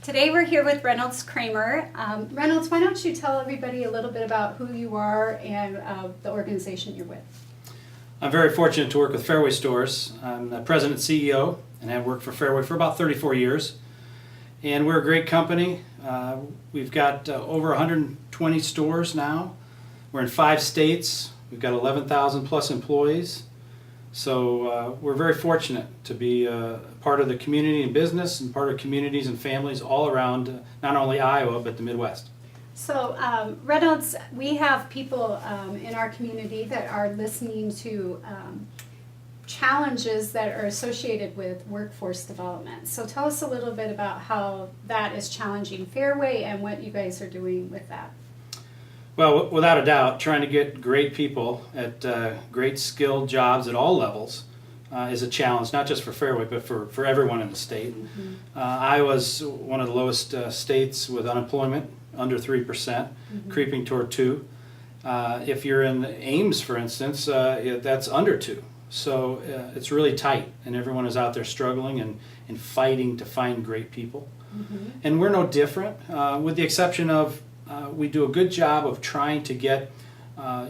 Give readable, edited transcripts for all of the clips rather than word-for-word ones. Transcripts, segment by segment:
Today we're here with Reynolds Cramer. Reynolds, why don't you tell everybody a little bit about who you are and the organization you're with? I'm very fortunate to work with Fairway Stores. I'm the president and CEO and have worked for Fairway for about 34 years. And we're a great company. We've got over 120 stores now. We're in 5 states. We've got 11,000 plus employees. So we're very fortunate to be part of the community and business and part of communities and families all around not only Iowa but the Midwest. So Reynolds, we have people in our community that are listening to challenges that are associated with workforce development. So tell us a little bit about how that is challenging Fairway and what you guys are doing with that. Well, without a doubt, trying to get great people at great skilled jobs at all levels is a challenge, not just for Fairway, but for everyone in the state. Mm-hmm. Iowa's one of the lowest states with unemployment, under 3%, Mm-hmm. creeping toward 2. If you're in Ames, for instance, that's under 2. So it's really tight, and everyone is out there struggling and fighting to find great people. Mm-hmm. And we're no different, with the exception of we do a good job of trying to get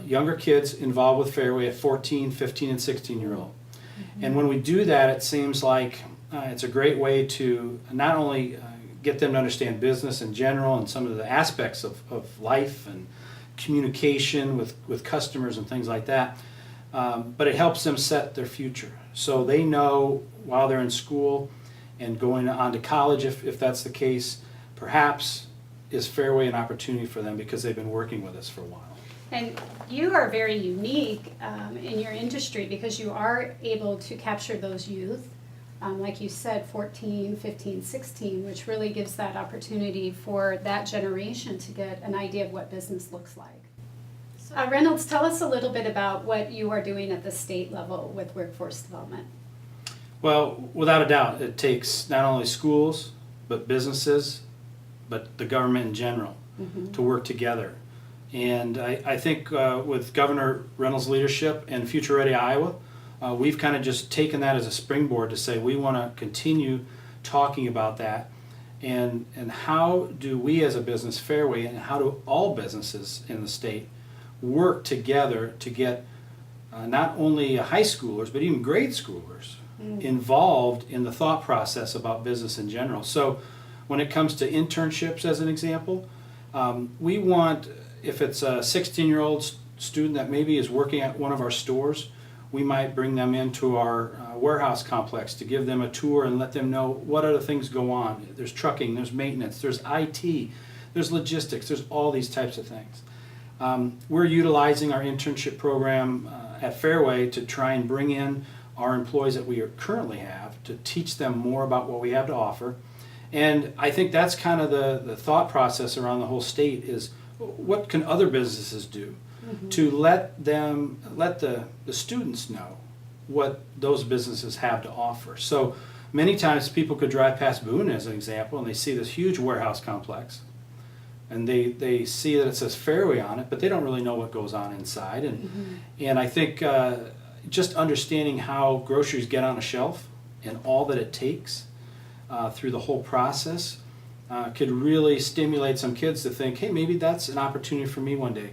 younger kids involved with Fairway at 14, 15, and 16-year-old. Mm-hmm. And when we do that, it seems like it's a great way to not only get them to understand business in general and some of the aspects of life and communication with customers and things like that, but it helps them set their future. So they know while they're in school and going on to college, if that's the case, perhaps is Fairway an opportunity for them because they've been working with us for a while. And you are very unique in your industry because you are able to capture those youth, like you said, 14, 15, 16, which really gives that opportunity for that generation to get an idea of what business looks like. Reynolds, tell us a little bit about what you are doing at the state level with workforce development. Well, without a doubt, it takes not only schools, but businesses, but the government in general Mm-hmm. to work together. And I think with Governor Reynolds' leadership and Future Ready Iowa, we've kind of just taken that as a springboard to say we want to continue talking about that and how do we as a business, Fairway, and how do all businesses in the state work together to get not only high schoolers but even grade schoolers involved in the thought process about business in general. So when it comes to internships, as an example, we want, if it's a 16-year-old student that maybe is working at one of our stores, we might bring them into our warehouse complex to give them a tour and let them know what other things go on. There's trucking, there's maintenance, there's IT, there's logistics, there's all these types of things. We're utilizing our internship program at Fairway to try and bring in our employees that we currently have to teach them more about what we have to offer. And I think that's kind of the thought process around the whole state is what can other businesses do to let the students know what those businesses have to offer. So many times people could drive past Boone as an example and they see this huge warehouse complex and they see that it says Fairway on it, but they don't really know what goes on inside. And I think just understanding how groceries get on a shelf and all that it takes through the whole process could really stimulate some kids to think, hey, maybe that's an opportunity for me one day.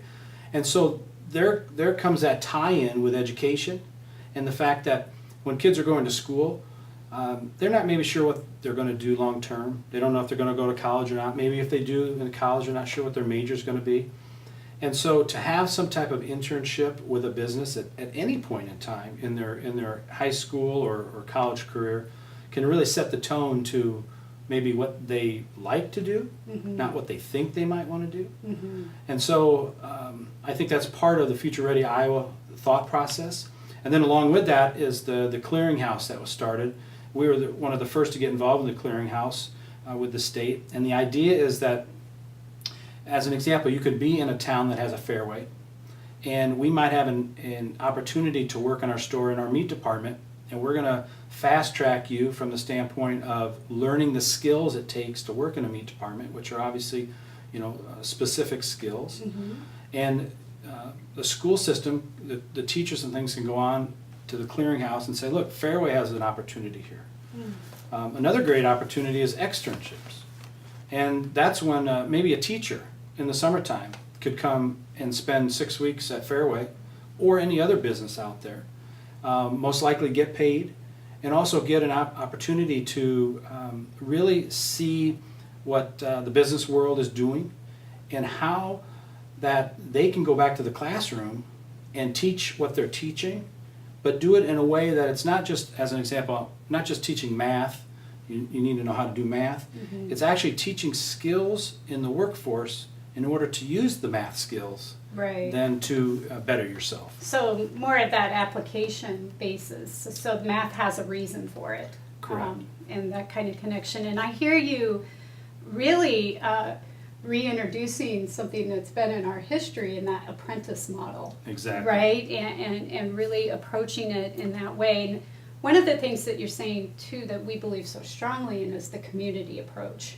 And so there comes that tie-in with education and the fact that when kids are going to school, they're not maybe sure what they're going to do long term. They don't know if they're going to go to college or not. Maybe if they do in college, they're not sure what their major is going to be. And so to have some type of internship with a business at any point in time in their high school or college career can really set the tone to maybe what they like to do, not what they think they might want to do. And so I think that's part of the Future Ready Iowa thought process. And then along with that is the clearinghouse that was started. We were one of the first to get involved in the clearinghouse with the state. And the idea is that, as an example, you could be in a town that has a Fairway, and we might have an opportunity to work in our store in our meat department, and we're going to fast track you from the standpoint of learning the skills it takes to work in a meat department, which are obviously, specific skills. And the school system, the teachers and things can go on to the clearinghouse and say, look, Fairway has an opportunity here. Another great opportunity is externships. And that's when maybe a teacher in the summertime could come and spend 6 weeks at Fairway or any other business out there. Most likely get paid and also get an opportunity to really see what the business world is doing and how that they can go back to the classroom and teach what they're teaching, but do it in a way that it's not just, as an example, not just teaching math. You need to know how to do math. Mm-hmm. It's actually teaching skills in the workforce in order to use the math skills Right. than to better yourself. So more of that application basis. So math has a reason for it. Correct. And that kind of connection. And I hear you really reintroducing something that's been in our history in that apprentice model. Exactly. Right? And really approaching it in that way. And one of the things that you're saying too that we believe so strongly in is the community approach.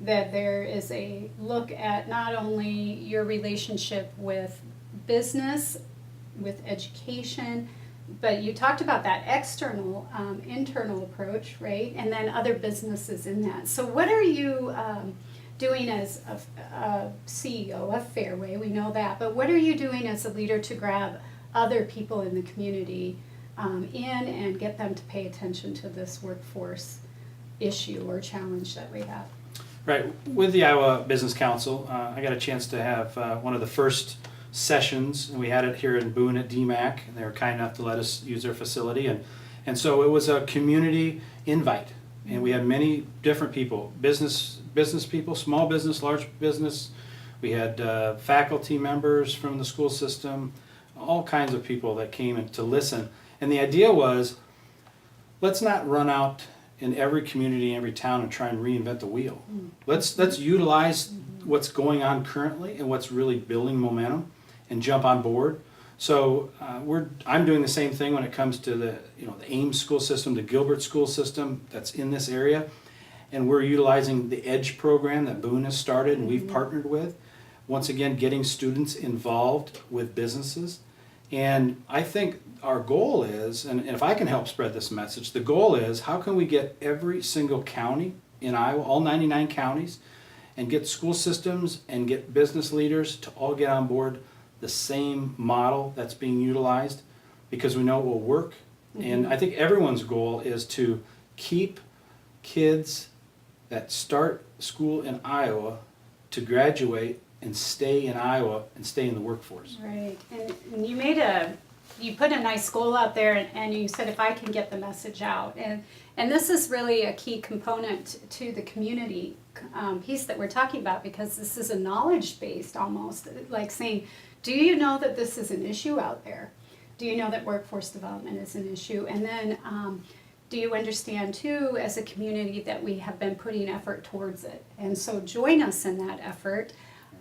That there is a look at not only your relationship with business, with education, but you talked about that external, internal approach, right? And then other businesses in that. So what are you doing as a CEO of Fairway? We know that, but what are you doing as a leader to grab other people in the community in and get them to pay attention to this workforce issue or challenge that we have? Right. With the Iowa Business Council, I got a chance to have one of the first sessions, and we had it here in Boone at DMAC, and they were kind enough to let us use their facility. And so it was a community invite, and we had many different people, business people, small business, large business. We had faculty members from the school system, all kinds of people that came in to listen. And the idea was, let's not run out in every community, every town, and try and reinvent the wheel. Let's utilize what's going on currently and what's really building momentum, and jump on board. So I'm doing the same thing when it comes to the Ames school system, the Gilbert school system that's in this area, and we're utilizing the EDGE program that Boone has started and we've partnered with. Once again, getting students involved with businesses. And I think our goal is, and if I can help spread this message, the goal is how can we get every single county in Iowa, all 99 counties, and get school systems and get business leaders to all get on board the same model that's being utilized, because we know it will work. And I think everyone's goal is to keep kids that start school in Iowa to graduate and stay in Iowa and stay in the workforce. Right, and you put a nice goal out there, and you said if I can get the message out, and this is really a key component to the community piece that we're talking about, because this is a knowledge based almost, like saying, do you know that this is an issue out there? Do you know that workforce development is an issue? And then do you understand too, as a community, that we have been putting effort towards it? And so join us in that effort.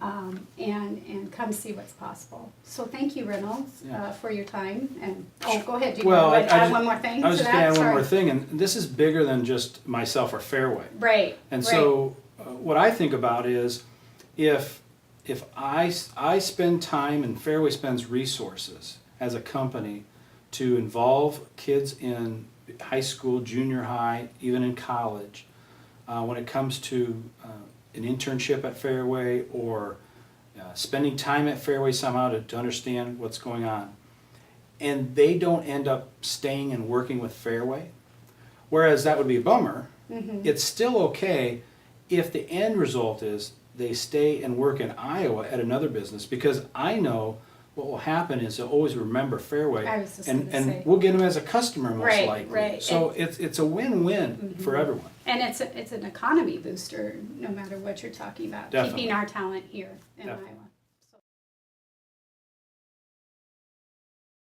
And come see what's possible. So thank you, Reynolds, for your time. And go ahead. Do you want to add one more thing? I was to just going to add that? one more thing, and this is bigger than just myself or Fairway. Right. And right. so what I think about is if I spend time and Fairway spends resources as a company to involve kids in high school, junior high, even in college, when it comes to an internship at Fairway or spending time at Fairway somehow to understand what's going on, and they don't end up staying and working with Fairway, whereas that would be a bummer, it's still okay if the end result is they stay and work in Iowa at another business, because I know what will happen is they'll always remember Fairway, I was just and gonna say. we'll get them as a customer most Right, likely. right. So it's a win-win for everyone. And it's an economy booster, no matter what you're talking about. Definitely. Keeping our talent here in Definitely. Iowa.